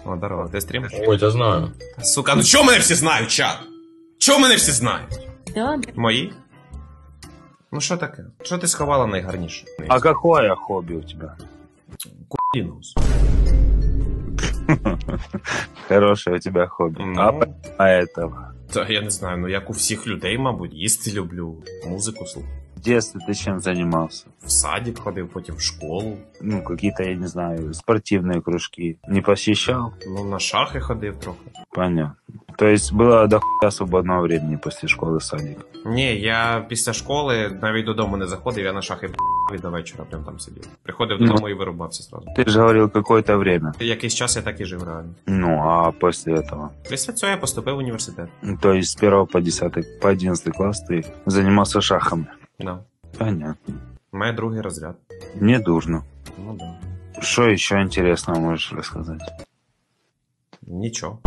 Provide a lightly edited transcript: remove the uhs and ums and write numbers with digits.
О, здорово, ти стрімиш? Ой, я знаю. Сука, ну чого мене всі знають, чат? Чого мене всі знають? Добре. Мої? Ну що таке? Що ти сховала найгарніше? А какое хобби у тебя? Кулінус. Хорошее у тебя хобби. Ну. А этого? Та я не знаю, ну як у всіх людей, мабуть, їсти люблю, музику слухаю. В детстве ты чем занимался? В садик ходив, потім в школу. Ну, какие-то, я не знаю, спортивные кружки. Не посещал? Ну, на шахи ходив трохи. Понятно. То есть было до хуя свободного времени после школы, садика? Ні, я після школи навіть додому не заходив, я на шахи і до вечора прям там сидів. Приходив додому і вирубався сразу. Ты же говорил какое-то время. Якийсь час я так і жив реально. Ну, а после этого? Після цього я поступив в університет. То есть с 1 по 10, по 11 класс ты занимался шахами? Да. Понятно. У мене другий розряд. Не дурно. Ну да. Что еще интересного можешь рассказать? Нічого.